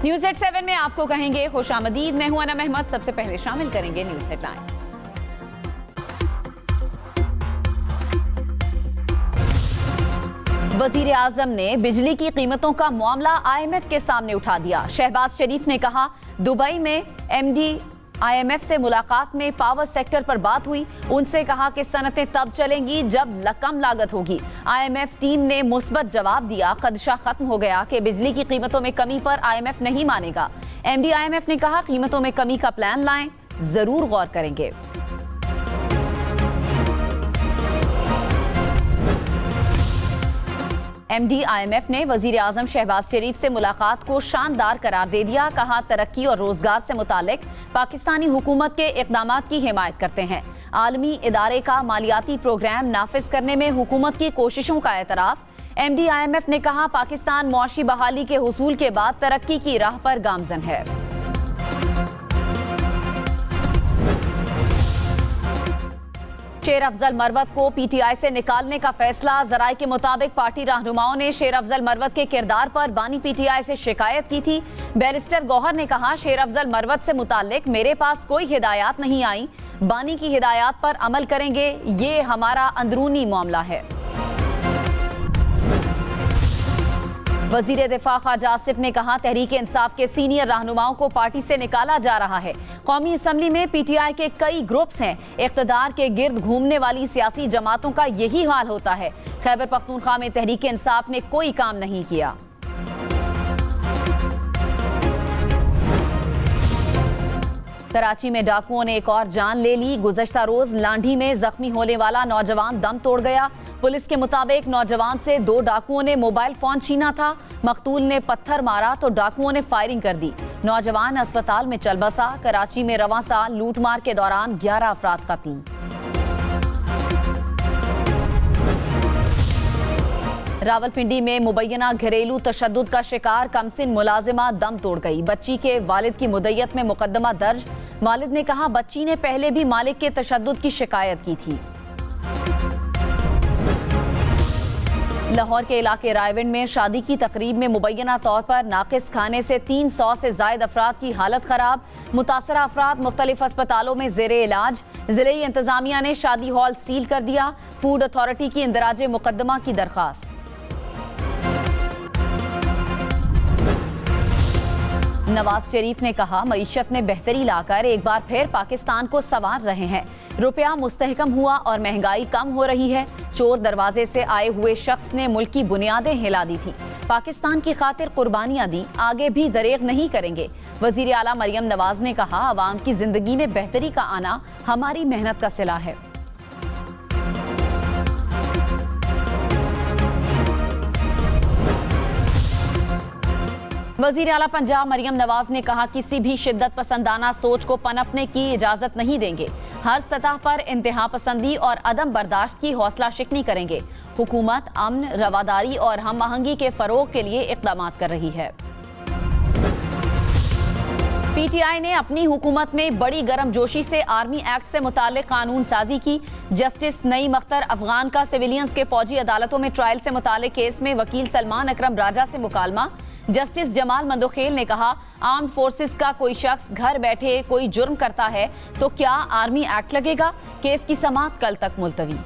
News at 7 में आपको कहेंगे खुशामदीद। मैं हूं अनम अहमद। सबसे पहले शामिल करेंगे न्यूज हेडलाइंस। वजीर आजम ने बिजली की कीमतों का मामला IMF के सामने उठा दिया। शहबाज शरीफ ने कहा दुबई में MD IMF से मुलाकात में पावर सेक्टर पर बात हुई। उनसे कहा कि सनतें तब चलेंगी जब कम लागत होगी। IMF टीम ने मुस्बत जवाब दिया। खदशा खत्म हो गया कि बिजली की कीमतों में कमी पर IMF नहीं मानेगा। MD IMF ने कहा कीमतों में कमी का प्लान लाएं, जरूर गौर करेंगे। MD IMF ने वजीर आजम शहबाज शरीफ से मुलाकात को शानदार करार दे दिया। कहा तरक्की और रोजगार से मुतालिक पाकिस्तानी हुकूमत के इक़दामात की हिमायत करते हैं। आलमी इदारे का मालियाती प्रोग्राम नाफिज करने में हुकूमत की कोशिशों का एतराफ। MD IMF ने कहा पाकिस्तान मुआशी बहाली के हुसूल के बाद तरक्की की राह पर गामजन है। शेर अफजल मरवत को PTI से निकालने का फैसला। जराए के मुताबिक पार्टी रहनुमाओं ने शेर अफजल मरवत के किरदार पर बानी PTI से शिकायत की थी। बैरिस्टर गौहर ने कहा शेर अफजल मरवत से मुतालिक मेरे पास कोई हिदायत नहीं आई। बानी की हिदायत पर अमल करेंगे, ये हमारा अंदरूनी मामला है। वजीर दिफा ख्वाजा आसिफ ने कहा तहरीक इंसाफ के सीनियर रहनुमाओं को पार्टी से निकाला जा रहा है। कौमी असम्बली में PTI के कई ग्रुप्स हैं। इख्तदार के गिर्द घूमने वाली सियासी जमातों का यही हाल होता है। खैबर पख्तूनख्वा में तहरीक इंसाफ ने कोई काम नहीं किया। कराची में डाकुओं ने एक और जान ले ली। गुज़श्ता रोज लांढी में जख्मी होने वाला नौजवान दम तोड़ गया। पुलिस के मुताबिक नौजवान से 2 डाकुओं ने मोबाइल फोन छीना था। मकतूल ने पत्थर मारा तो डाकुओं ने फायरिंग कर दी। नौजवान अस्पताल में चल बसा। कराची में रवां साल लूटमार के दौरान 11 अफराद कत्ल। रावलपिंडी में मुबैना घरेलू तशद्दुद का शिकार कमसिन मुलाजिमा दम तोड़ गई। बच्ची के वालिद की मुद्दत में मुकदमा दर्ज। वालिद ने कहा बच्ची ने पहले भी मालिक के तशद्दुद की शिकायत की थी। लाहौर के इलाके रायविंड में शादी की तकरीब में मुबैना तौर पर नाकिस खाने से 300 से जायद अफराद की हालत खराब। मुतासरा अफराद मुख्तलिफ अस्पतालों में जेरे इलाज। जिले इंतजामिया ने शादी हॉल सील कर दिया। फूड अथॉरिटी की इंदराजे मुकदमा की दरखास्त। नवाज शरीफ ने कहा मईशत में बेहतरी लाकर एक बार फिर पाकिस्तान को संवार रहे हैं। रुपया मुस्तहकम हुआ और महंगाई कम हो रही है। चोर दरवाजे से आए हुए शख्स ने मुल्क की बुनियादें हिला दी थी। पाकिस्तान की खातिर कुर्बानियां दी, आगे भी दरेग नहीं करेंगे। वजीर आला मरियम नवाज ने कहा आवाम की जिंदगी में बेहतरी का आना हमारी मेहनत का सिला है। वजीर आला पंजाब मरियम नवाज ने कहा किसी भी शिद्दत पसंदाना सोच को पनपने की इजाजत नहीं देंगे। हर सतह पर इंतहा पसंदी और अदम बर्दाश्त की हौसला शिकनी करेंगे। हुकूमत अमन, रवादारी और हम आहंगी के फरोग के लिए इक़दाम कर रही है। PTI ने अपनी हुकूमत में बड़ी गर्मजोशी से आर्मी एक्ट से मुतालिक कानून साजी की। जस्टिस नईम अख्तर अफगान का सिविलियंस के फौजी अदालतों में ट्रायल से मुतालिक केस में वकील सलमान अकरम राजा से मुकालमा। जस्टिस जमाल मंदोखेल ने कहा आर्म्ड फोर्सेस का कोई शख्स घर बैठे कोई जुर्म करता है तो क्या आर्मी एक्ट लगेगा। केस की समाअत कल तक मुलतवी।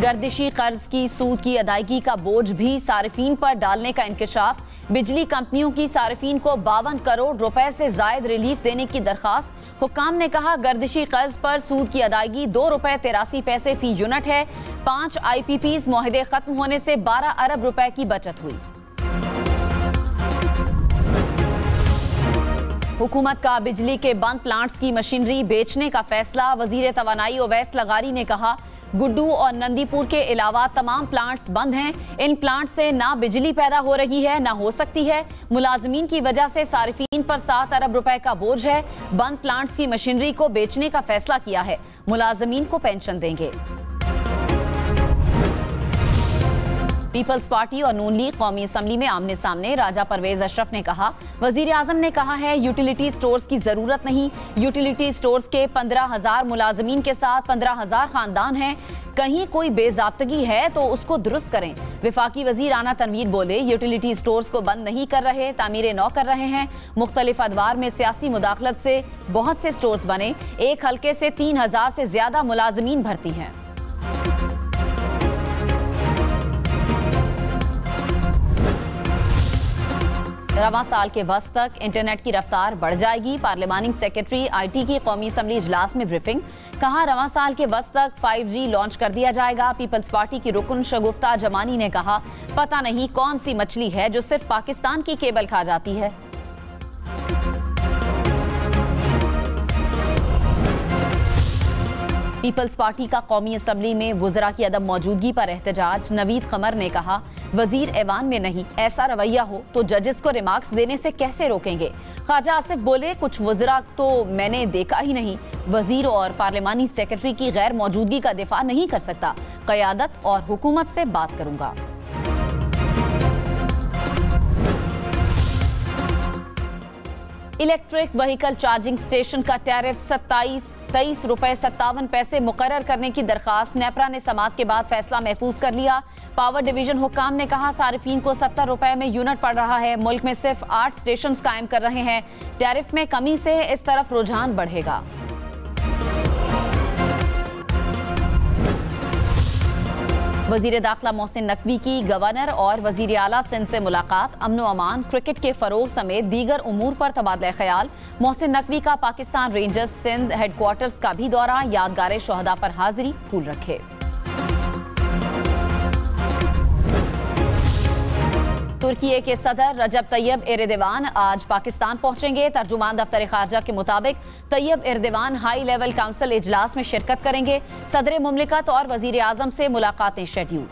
गर्दिशी कर्ज की सूद की अदायगी का बोझ भी सारिफीन पर डालने का इंकशाफ। बिजली कंपनियों की सारिफीन को 52 करोड़ रुपए से जायद रिलीफ देने की दरखास्त। हुक्काम ने कहा गर्दिशी कर्ज पर सूद की अदायगी ₹2.83 फी यूनिट है। 5 IPPs मुआहदे खत्म होने से 12 अरब रुपए की बचत हुई। हुकूमत का बिजली के बंद प्लांट्स की मशीनरी बेचने का फैसला। वजीर तवानाई ओवैस लगारी ने कहा गुड्डू और नंदीपुर के अलावा तमाम प्लांट्स बंद हैं। इन प्लांट से ना बिजली पैदा हो रही है ना हो सकती है। मुलाजमीन की वजह से सारिफीन पर 7 अरब रुपए का बोझ है। बंद प्लांट्स की मशीनरी को बेचने का फैसला किया है। मुलाजमीन को पेंशन देंगे। पीपल्स पार्टी और नून लीग कौमी असम्बली में आमने सामने। राजा परवेज अशरफ ने कहा, वजीर आजम ने कहा है यूटिलिटी स्टोर्स की जरूरत नहीं। यूटिलिटी स्टोर्स के 15,000 मुलाजमीन के साथ 15,000 खानदान हैं। कहीं कोई बेजाब्तगी है तो उसको दुरुस्त करें। विफाकी वजीर आना तनवीर बोले, यूटिलिटी स्टोर्स को बंद नहीं कर रहे, तामीर नौ कर रहे हैं। मुख्तलिफ अदवार में सियासी मुदाखलत से बहुत से स्टोर्स बने। एक हल्के से 3,000 से ज्यादा मुलाजमीन भर्ती हैं। रवां साल के वस्त तक इंटरनेट की रफ्तार बढ़ जाएगी। पार्लिमानी सेक्रेटरी IT की कौमी असम्बली इजलास में ब्रीफिंग। कहा, रवां साल के वस्त तक 5G लॉन्च कर दिया जाएगा। पीपल्स पार्टी की रुकन शगुफ्ता जमानी ने कहा, पता नहीं कौन सी मछली है जो सिर्फ पाकिस्तान की केबल खा जाती है। पीपल्स पार्टी का कौमी असम्बली में वुज़रा की अदम मौजूदगी पर एहतजाज। नवीद कमर ने कहा, वजीर ऐवान में नहीं, ऐसा रवैया हो तो जजेस को रिमार्क्स देने से कैसे रोकेंगे। ख्वाजा आसिफ बोले, कुछ वुज़रा तो मैंने देखा ही नहीं। वजीर और पार्लिमानी सेक्रेटरी की गैर मौजूदगी का दिफा नहीं कर सकता। क़यादत और हुकूमत से बात करूंगा। इलेक्ट्रिक व्हीकल चार्जिंग स्टेशन का टैरिफ 23 रुपए 57 पैसे मुकर्रर करने की दरखास्त नेपरा ने समाअत के बाद फैसला महफूज कर लिया। पावर डिवीजन हुक्काम ने कहा, सारिफीन को 70 रुपए में यूनिट पड़ रहा है। मुल्क में सिर्फ 8 स्टेशन कायम कर रहे हैं। टैरिफ में कमी से इस तरफ रुझान बढ़ेगा। वजीर दाखिला मोहसिन नकवी की गवर्नर और वजीर आला सिंध से मुलाकात। अमन व अमान, क्रिकेट के फरोग समेत दीगर उमूर पर तबादला ख्याल। मोहसिन नकवी का पाकिस्तान रेंजर्स सिंध हेडक्वार्टर्स का भी दौरा। यादगार शोहदा पर हाजिरी, फूल रखे। तुर्की के सदर रजब तैयब एर्दोगान आज पाकिस्तान पहुंचेंगे। तर्जुमान दफ्तर खारजा के मुताबिक Tayyip Erdogan high level council इजलास में शिरकत करेंगे। सदर मुमलिकत और वजीर आजम से मुलाकातें शेड्यूल।